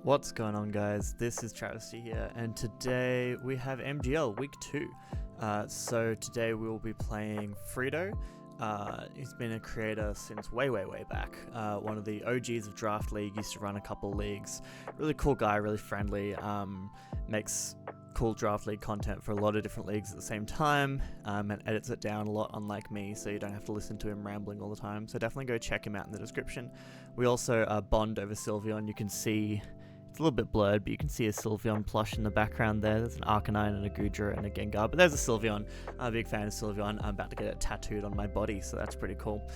What's going on, guys? This is Travesty here, and today we have MGL Week 2. So today we will be playing Freedo. He's been a creator since way back. One of the OGs of Draft League, used to run a couple leagues. Really cool guy, really friendly, makes cool Draft League content for a lot of different leagues at the same time, and edits it down a lot, unlike me, so you don't have to listen to him rambling all the time. So definitely go check him out in the description. We also bond over Sylveon. You can see it's a little bit blurred, but you can see a Sylveon plush in the background there. There's an Arcanine and a Goodra and a Gengar, but there's a Sylveon. I'm a big fan of Sylveon. I'm about to get it tattooed on my body, so that's pretty cool.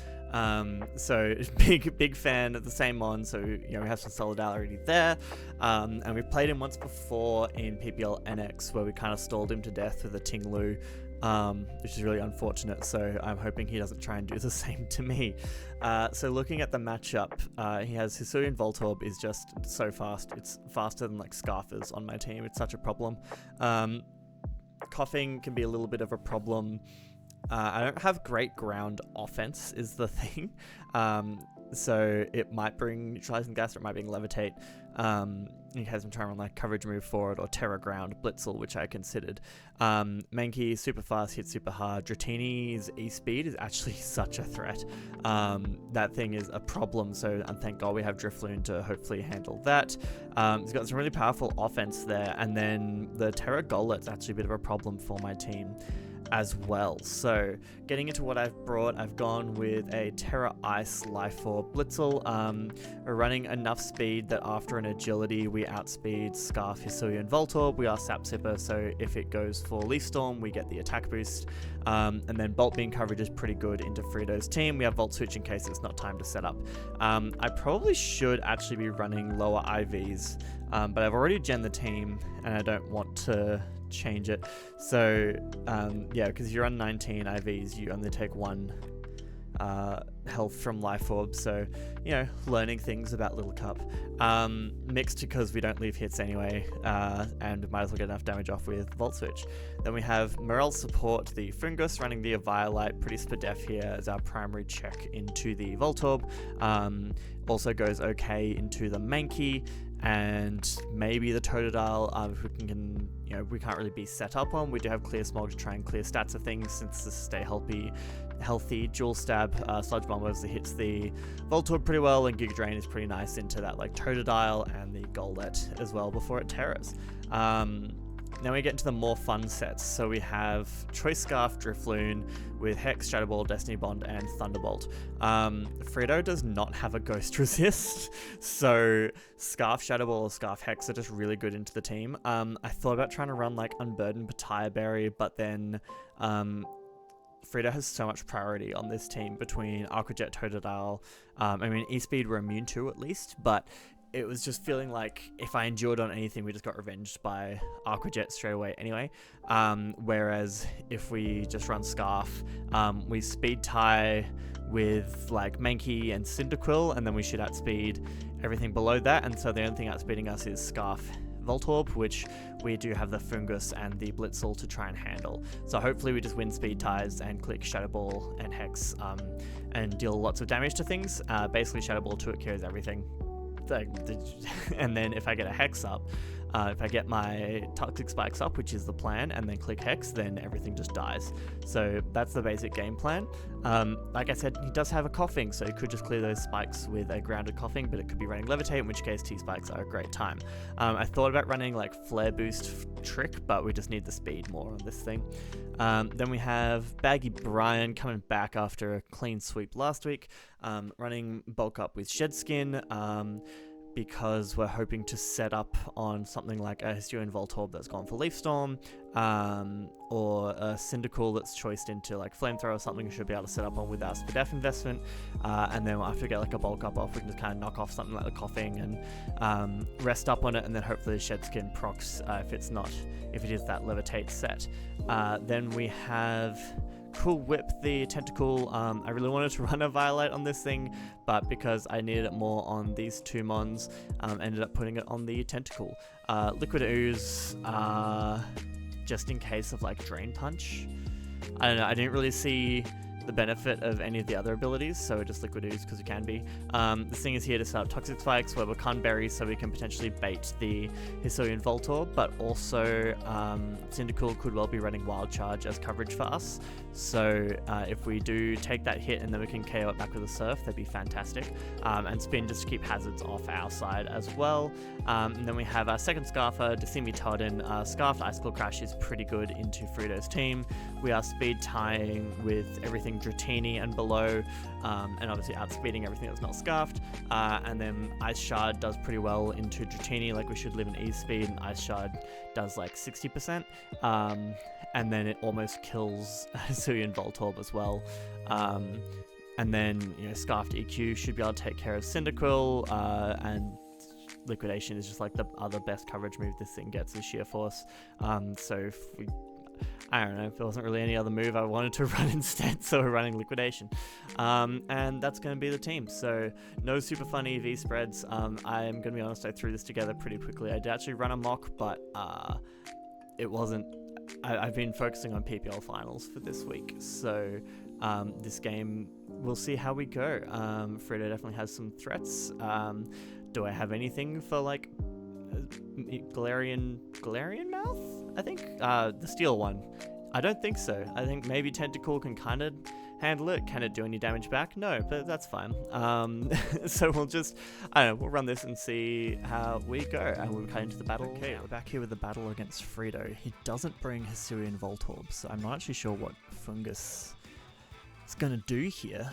So big fan of the same mon, so we have some solidarity there. And we've played him once before in PPL NX, where we kind of stalled him to death with a Tinglu, which is really unfortunate, so I'm hoping he doesn't try and do the same to me. So looking at the matchup, he has Hisuian Voltorb is just so fast. It's faster than like Scarfers on my team. It's such a problem. Coughing can be a little bit of a problem. I don't have great ground offense is the thing. So it might bring Neutralizing Gas, or it might bring Levitate. He has him trying to run like Coverage Move Forward or Terra Ground Blitzel, which I considered. Mankey, super fast, hits super hard. Dratini's E-Speed is actually such a threat. That thing is a problem, so thank God we have Drifloon to hopefully handle that. He's got some really powerful offense there, and then the Terra Gollet's actually a bit of a problem for my team as well. So getting into what I've brought, I've gone with a Terra Ice Life Orb Blitzel. We're running enough speed that after an agility we outspeed Scarf, Hisuian, Voltorb. We are Sap Sipper, so if it goes for Leaf Storm we get the attack boost. And then Bolt Beam coverage is pretty good into Freedo's team. We have Volt Switch in case it's not time to set up. I probably should actually be running lower IVs, but I've already gen the team and I don't want to change it. So yeah, because you're on 19 IVs, you only take 1 health from Life Orb, so learning things about Little Cup. Mixed because we don't leave hits anyway, and might as well get enough damage off with Volt Switch. Then we have Morel Support, the Fungus, running the Eviolite, pretty spadef here as our primary check into the Voltorb. Also goes okay into the Mankey, and maybe the Totodile, if we can, we can't really be set up on. We do have Clear Smog to try and clear stats of things, since this stay healthy. Dual Stab, Sludge Bomb obviously hits the Voltorb pretty well, and Giga Drain is pretty nice into that like Totodile and the Goldet as well before it terrors. Now we get into the more fun sets. So we have Choice Scarf, Drifloon with Hex, Shadow Ball, Destiny Bond, and Thunderbolt. Freedo does not have a Ghost Resist, so Scarf, Shadow Ball, or Scarf Hex are just really good into the team. I thought about trying to run like Unburden, Pataya Berry, but then Freedo has so much priority on this team between Aqua Jet, Totodile. E-Speed we're immune to at least, but it was just feeling like if I endured on anything, we just got revenged by Aqua Jet straight away anyway. Whereas if we just run Scarf, we speed tie with like Mankey and Cyndaquil, and then we should outspeed everything below that. And so the only thing outspeeding us is Scarf, Voltorb, which we do have the Fungus and the Blitzel to try and handle. So hopefully we just win speed ties and click Shadow Ball and Hex, and deal lots of damage to things. Basically Shadow Ball 2, it cures everything. And then if I get a Hex up, if I get my Toxic Spikes up, which is the plan, and then click Hex, then everything just dies. So that's the basic game plan. Like I said, he does have a Coughing, so he could just clear those spikes with a grounded Coughing, but it could be running Levitate, in which case T-Spikes are a great time. I thought about running like Flare Boost Trick, but we just need the speed more on this thing. Then we have Baggy Brian coming back after a clean sweep last week, running Bulk Up with Shed Skin, because we're hoping to set up on something like a Hisuian Voltorb that's gone for Leaf Storm, or a Cyndaquil that's choiced into like Flamethrower or something. We should be able to set up on with our Spadef investment, and then we'll have to get like a Bulk Up off. We can just kind of knock off something like the Coughing and rest up on it, and then hopefully the Shed Skin procs if it is that Levitate set. Then we have Cool Whip, the Tentacle. I really wanted to run a Violite on this thing, but because I needed it more on these 2 mons, ended up putting it on the Tentacle. Liquid Ooze, just in case of like Drain Punch. I don't know, I didn't really see the benefit of any of the other abilities, so just Liquid Ooze because we can be. This thing is here to set up Toxic Spikes, where we can berry, so we can potentially bait the Hisuian Voltorb, but also Cyndaquil could well be running Wild Charge as coverage for us. So if we do take that hit and then we can KO it back with a Surf, that'd be fantastic. And Spin just to keep hazards off our side as well. And then we have our second Scarfer, Decimi Toddin. Scarfed Icicle Crash is pretty good into Freedo's team. We are speed tying with everything Dratini and below, and obviously outspeeding everything that's not Scarfed. And then Ice Shard does pretty well into Dratini, like we should live in E-Speed, and Ice Shard does like 60%. And then it almost kills Hisuian Voltorb as well. And then, you know, Scarfed EQ should be able to take care of Cyndaquil, and Liquidation is just like the other best coverage move this thing gets is Sheer Force. So if we, I don't know, if there wasn't really any other move I wanted to run instead, so we're running Liquidation. And that's going to be the team. So no super fun EV spreads. I'm going to be honest, I threw this together pretty quickly. I did actually run a mock, but it wasn't... I've been focusing on PPL finals for this week, so this game, we'll see how we go. Freedo definitely has some threats. Do I have anything for like Galarian Mouth? I think the steel one. I don't think so. I think maybe Tentacool can kind of handle it. Can it do any damage back? No, but that's fine. So we'll just, I don't know, we'll run this and see how we go, and we'll cut into the battle. Okay, we're back here with the battle against Freedo. He doesn't bring Hisuian Voltorb, so I'm not actually sure what Fungus is going to do here,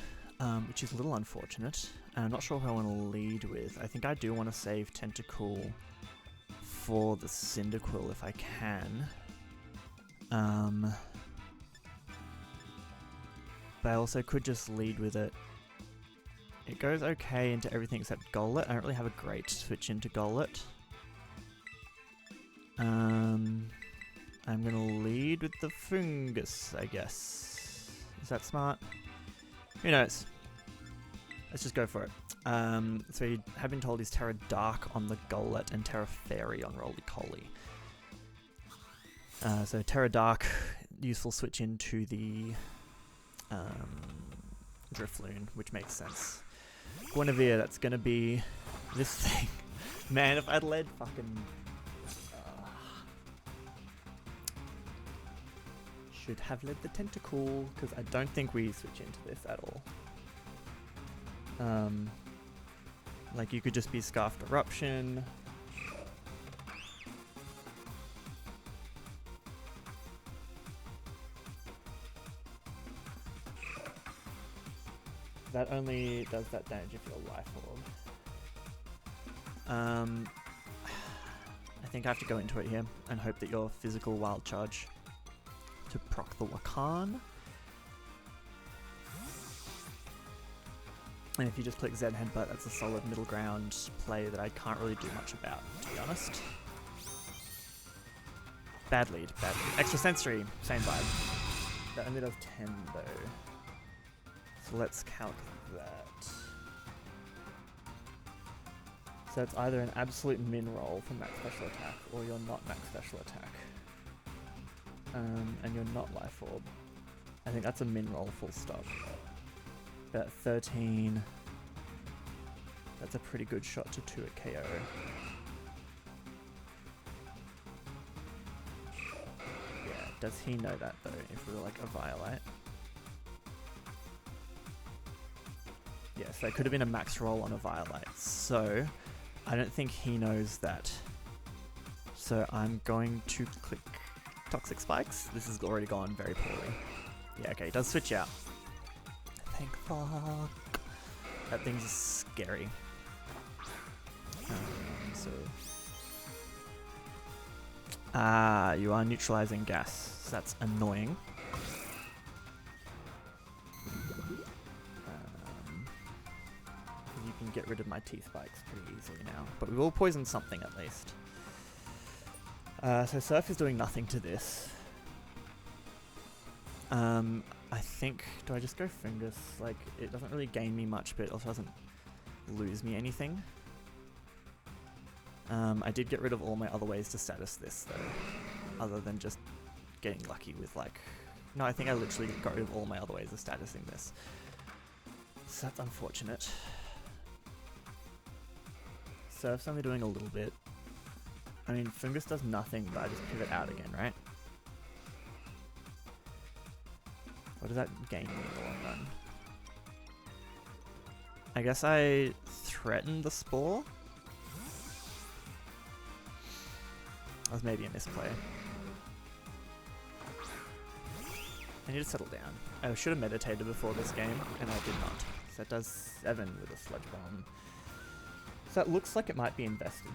which is a little unfortunate. And I'm not sure who I want to lead with. I think I do want to save Tentacool for the Cyndaquil if I can. But I also could just lead with it. It goes okay into everything except Golett. I don't really have a great switch into Golett. I'm gonna lead with the Fungus, I guess. Is that smart? Who knows? Let's just go for it. So you have been told he's Terra Dark on the Golett and Terra Fairy on Roly-Coly. So Terra Dark, useful switch into the Drifloon, which makes sense. Guinevere, that's gonna be this thing. Man, if I'd led fucking... should have led the Tentacool, because I don't think we switch into this at all. Like, you could just be Scarfed Eruption. That only does that damage if you're Life Orb. I think I have to go into it here and hope that your physical Wild Charge to proc the Wakan. And if you just click Z Headbutt, that's a solid middle ground play that I can't really do much about, to be honest. Bad lead, bad lead. Extra Sensory, same vibe. That only does 10 though. So let's calc that. So it's either an absolute min roll for max special attack, or you're not max special attack. And you're not Life Orb. I think that's a min roll full stop. But 13, that's a pretty good shot to 2 at KO. Yeah, does he know that though, if we were like a Violite? Yes, that could have been a max roll on a Violite, so I don't think he knows that. So I'm going to click Toxic Spikes. This has already gone very poorly. Yeah, okay, it does switch out. Thank fuck. That thing's scary. You are neutralizing gas, so that's annoying. You can get rid of my T-Spikes pretty easily now, but we will poison something at least. So Surf is doing nothing to this. I think, do I just go Fungus? Like, it doesn't really gain me much, but it also doesn't lose me anything. I did get rid of all my other ways to status this, though, other than just getting lucky with, like, No, I think I literally got rid of all my other ways of statusing this. So that's unfortunate. Surf's only doing a little bit. I mean, Fungus does nothing, but I just pivot out again, right? What does that gain me in the long run? I guess I threatened the Spore? That was maybe a misplay. I need to settle down. I should have meditated before this game, and I did not. So that does 7 with a Sludge Bomb. So that looks like it might be invested.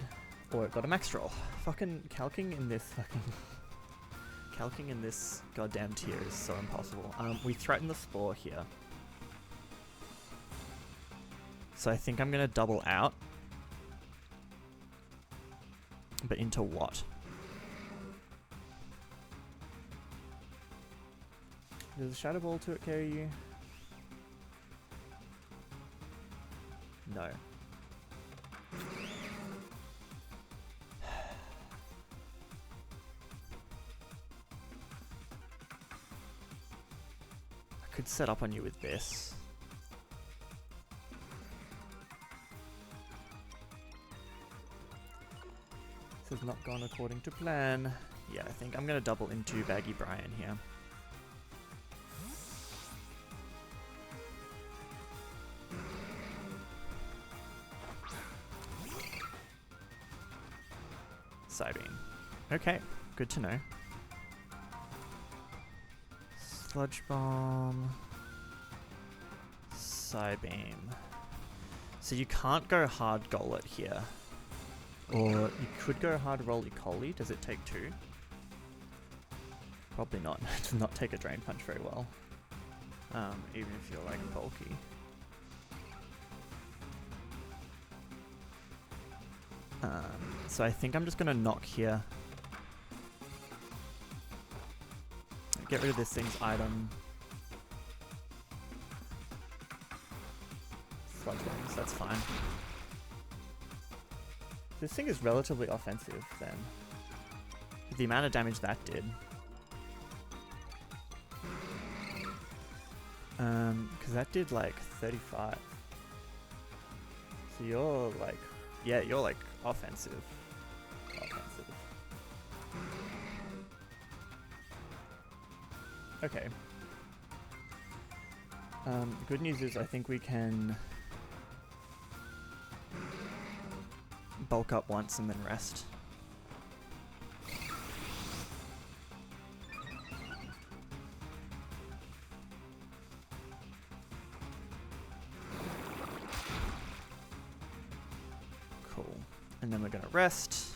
Or it got a max roll. Fucking calcing in this goddamn tier is so impossible. We threaten the Spore here. So I think I'm gonna double out. But into what? Does a Shadow Ball to it carry you? No. I could set up on you with this. This has not gone according to plan. Yeah, I think I'm going to double into Baggy Brian here. Psybeam. Okay, good to know. Sludge Bomb. Psybeam. So you can't go hard Gollet here. Or you could go hard Roly-Coly. Does it take 2? Probably not. It does not take a Drain Punch very well. Even if you're like bulky. So I think I'm just gonna knock here. Get rid of this thing's item. Sludge Bombs, that's fine. This thing is relatively offensive then. The amount of damage that did. Because that did like 35. So you're like, yeah, you're like offensive. Okay. The good news is I think we can bulk up once and then rest. Cool. And then we're gonna rest.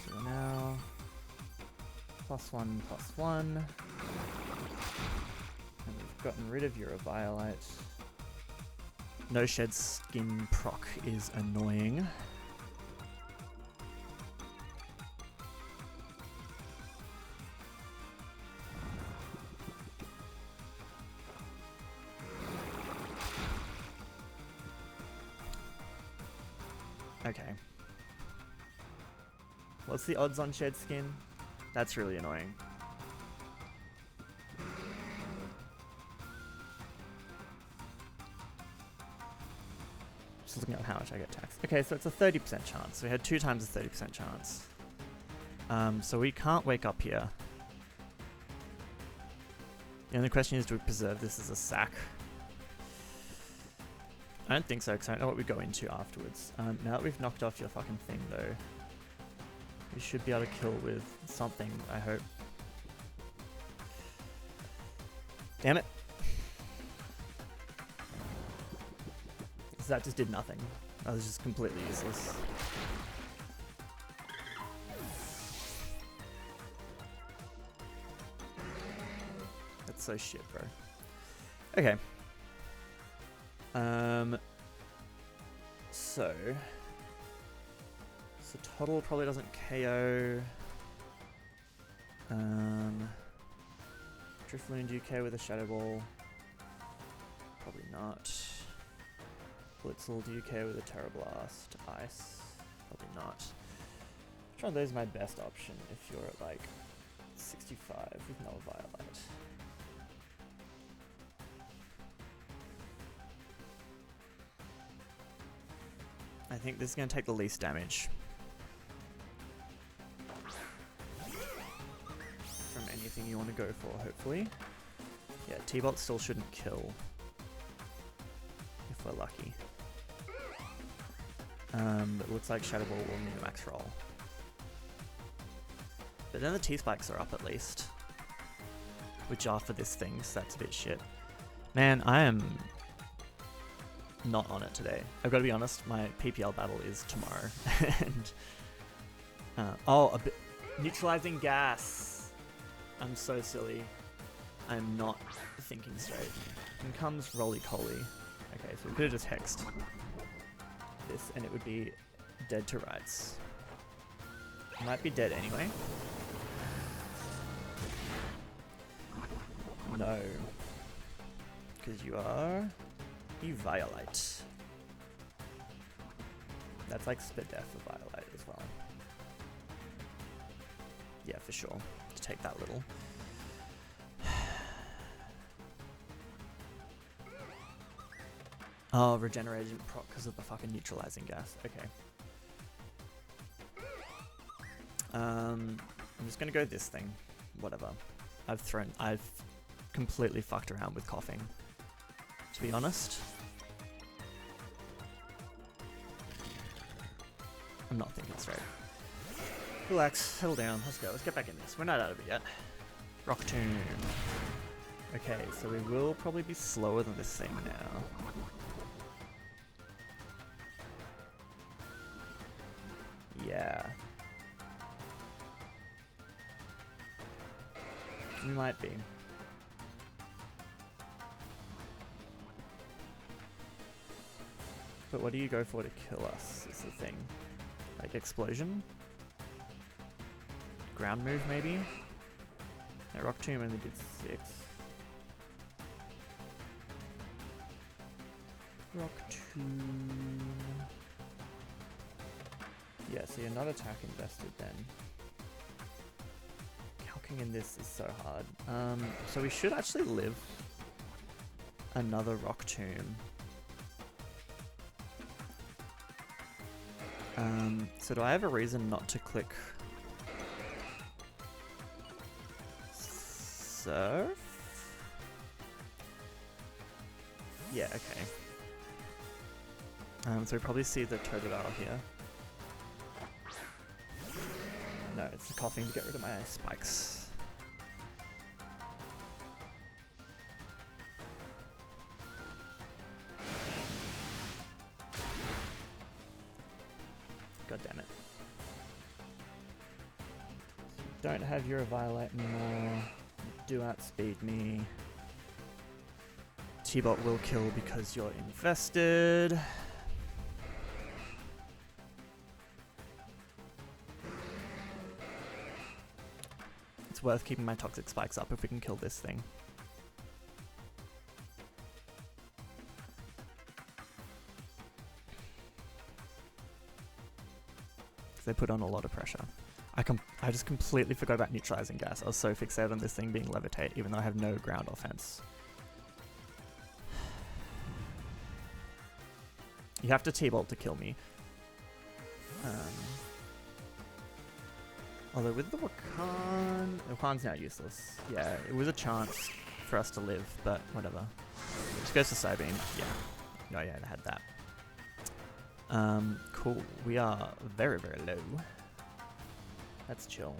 So now +1/+1. And we've gotten rid of your Violite. No Shed Skin proc is annoying. Okay. What's the odds on Shed Skin? That's really annoying. Just looking at how much I get taxed. Okay, so it's a 30% chance. We had 2 times the 30% chance. So we can't wake up here. The only question is, do we preserve this as a sack? I don't think so, because I don't know what we go into afterwards. Now that we've knocked off your fucking thing, though, we should be able to kill with something, I hope. Damn it. So that just did nothing. That was just completely useless. That's so shit, bro. Okay. So Toddle probably doesn't KO. Drifloon, do you KO with a Shadow Ball? Probably not. Blitzel, do you care with a Terra Blast? Ice? Probably not. Tron is my best option if you're at like 65 with no Violet. I think this is going to take the least damage from anything you want to go for, hopefully. Yeah, T-Bot still shouldn't kill if we're lucky. But it looks like Shadow Ball will need a max roll. But then the T-Spikes are up at least, which are for this thing, so that's a bit shit. Man, I am not on it today. I've got to be honest, my PPL battle is tomorrow. And oh, a bit neutralizing gas. I'm so silly. I'm not thinking straight. In comes Roly Coly. Okay, so we could have just hexed this and it would be dead to rights. It might be dead anyway. No. Because you are Eviolite. That's like spit death for Violite as well. Yeah, for sure. To take that little. Oh, regeneration proc because of the fucking neutralizing gas. Okay. I'm just gonna go this thing. Whatever. I've completely fucked around with coughing, to be honest. I'm not thinking straight. Relax, settle down, let's go, let's get back in this. We're not out of it yet. Rock Tomb. Okay, so we will probably be slower than this thing now. Yeah. We might be. But what do you go for to kill us, is the thing. Like explosion? Ground move maybe? No, Rock Tomb only did 6. Rock Tomb. Yeah, so you're not attack invested then. Calcing in this is so hard. So we should actually live another Rock Tomb. So do I have a reason not to click Surf? Yeah, okay. So we probably see the Totodile here. No, it's the coughing to get rid of my spikes. God damn it. Don't have your Violet anymore. Do outspeed me. T-Bot will kill because you're infested. It's worth keeping my toxic spikes up if we can kill this thing. They put on a lot of pressure. I just completely forgot about neutralizing gas. I was so fixated on this thing being levitate, even though I have no ground offense. You have to T-Bolt to kill me. Although with the Wakan's now useless. Yeah, it was a chance for us to live, but whatever. Just goes to Psybeam. Yeah. Oh yeah, I had that. Cool. We are very, very low. That's chill.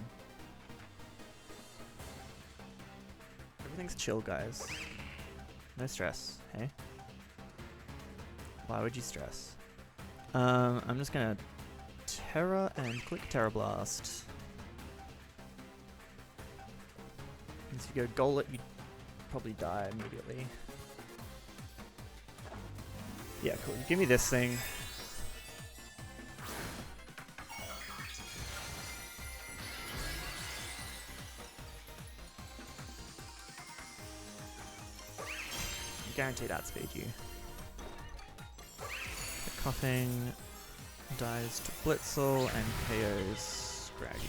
Everything's chill, guys. No stress, hey? Why would you stress? I'm just gonna Terra and click Terra Blast. If you go Golett, you probably die immediately. Yeah, cool. Give me this thing. Guaranteed outspeed you. Coughing dies to Blitzel and KOs Scraggy.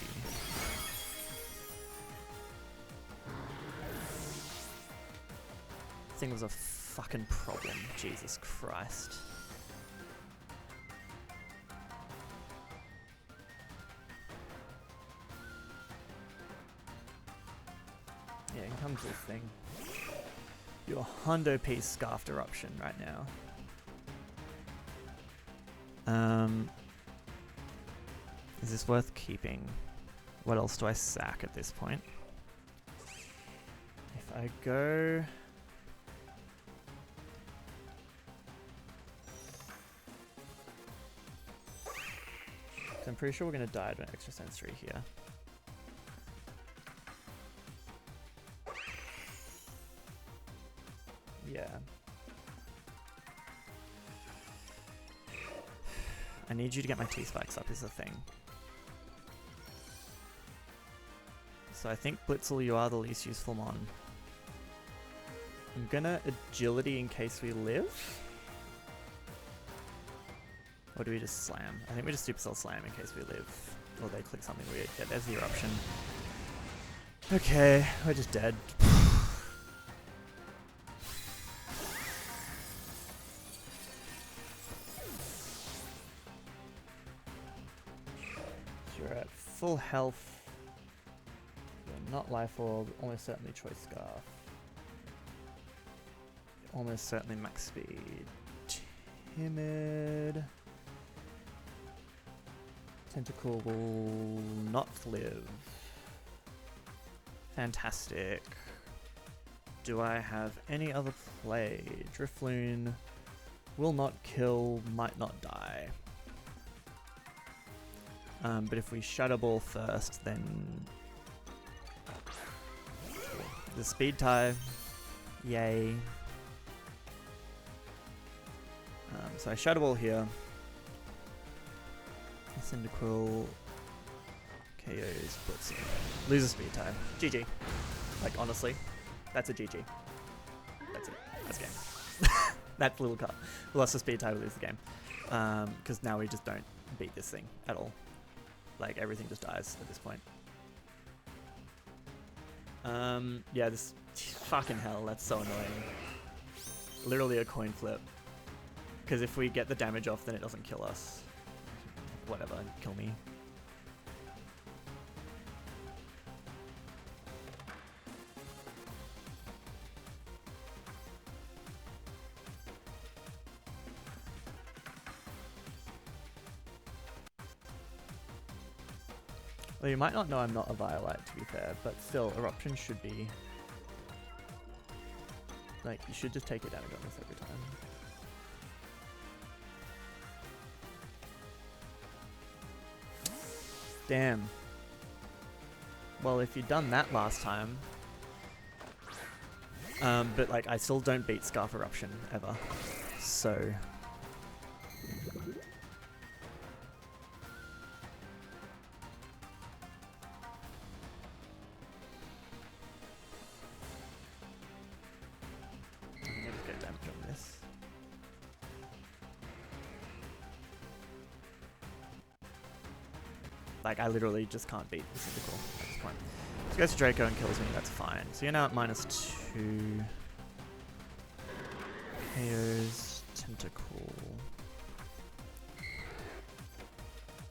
This thing was a fucking problem, Jesus Christ. Yeah, here comes this thing. Your hundo piece scarfed eruption right now. Is this worth keeping? What else do I sack at this point? If I go... I'm pretty sure we're going to die to an extra sensory here. Yeah. I need you to get my T-spikes up is the thing. So I think Blitzel, you are the least useful mon. I'm gonna agility in case we live. Or do we just slam? I think we just supercell slam in case we live. Or they click something weird. Yeah, there's the eruption. Okay, we're just dead. You're at full health. You're not life orb, almost certainly choice scarf. Almost certainly max speed. Timid. Tentacle will not live. Fantastic. Do I have any other play? Drifloon will not kill, might not die. But if we Shadow Ball first, then the speed tie, yay. So I Shadow Ball here. Cyndaquil KOs Blitz. Lose a speed tie. GG. Like honestly, that's a GG. That's it. That's game. That's little cut. We lost the speed tie, we lose the game. Because now we just don't beat this thing at all. Like everything just dies at this point. Yeah, this fucking hell, that's so annoying. Literally a coin flip. Because if we get the damage off, then it doesn't kill us. Whatever, kill me. Well, you might not know I'm not a Violite, to be fair, but still, Eruption should be... Like, you should just take your damage on this every time. Damn. Well, if you'd done that last time... but, like, I still don't beat Scarf Eruption, ever. So... Like, I literally just can't beat the Cyndaquil at this point. So he goes to Draco and kills me, that's fine. So you're now at -2. KOs, Tentacle.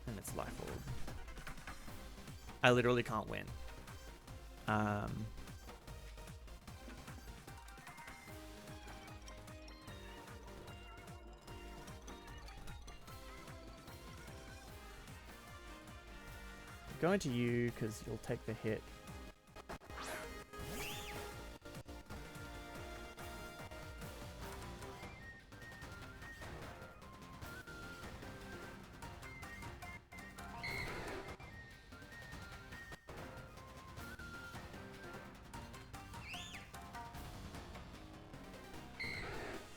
And it's Life Orb. I literally can't win. Going to you because you'll take the hit.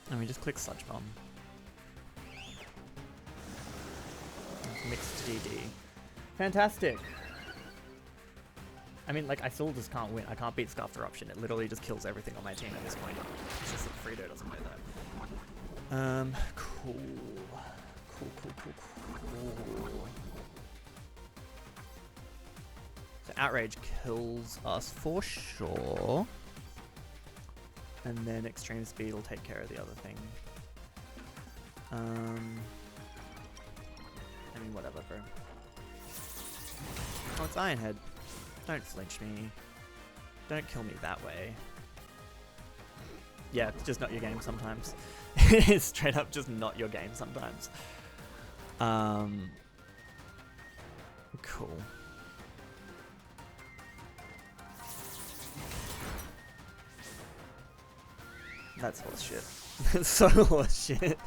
And we just click Sludge Bomb. Mixed DD. Fantastic. I mean, like, I still just can't win. I can't beat Scarf Eruption. It literally just kills everything on my team at this point. It's just that Freedo doesn't know that. Cool. Cool. So Outrage kills us for sure. And then Extreme Speed will take care of the other thing. I mean, whatever, bro. Oh, it's Ironhead. Don't flinch me. Don't kill me that way. Yeah, it's just not your game sometimes. It's straight up just not your game sometimes. Cool. That's horseshit. That's so horseshit.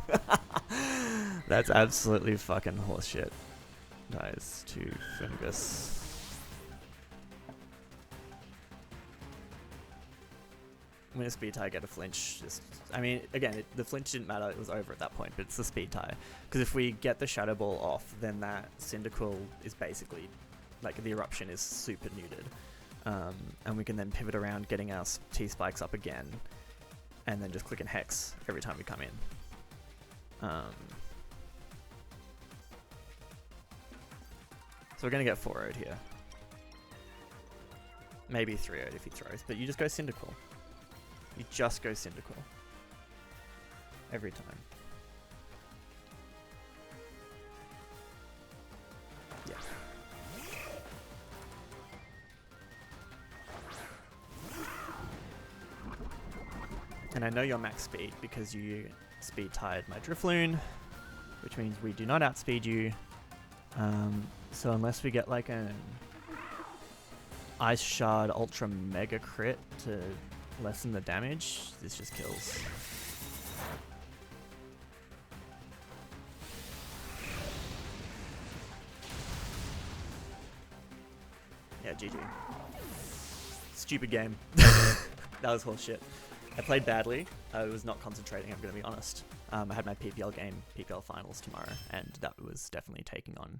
That's absolutely fucking horseshit. Dies to Fungus. I'm gonna speed tie, get a flinch. I mean, again, the flinch didn't matter. It was over at that point, but it's the speed tie. Because if we get the Shadow Ball off, then that Cyndaquil is basically, like, the eruption is super neutered. And we can then pivot around, getting our T-spikes up again, and then just click and Hex every time we come in. So we're gonna get 4-0'd here. Maybe 3-0'd if he throws, but you just go Cyndaquil. You just go Cyndaquil. Every time. Yeah. And I know you're max speed because you speed tied my Drifloon, which means we do not outspeed you. So unless we get like an Ice Shard Ultra Mega Crit to lessen the damage, this just kills. Yeah, GG. Stupid game. That was horseshit. I played badly. I was not concentrating, I'm going to be honest. I had my PPL game, PPL finals tomorrow, and that was definitely taking on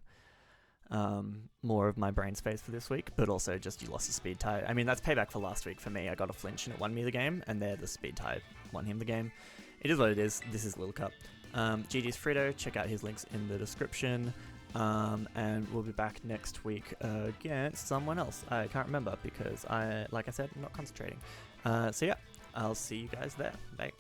more of my brain space for this week, but also just you lost the speed tie. I mean, that's payback for last week for me. I got a flinch and it won me the game, and there the speed tie won him the game. It is what it is. This is Lil Cup. GG's Freedo. Check out his links in the description. And we'll be back next week against someone else. I can't remember because like I said, I'm not concentrating. So yeah, I'll see you guys there. Bye.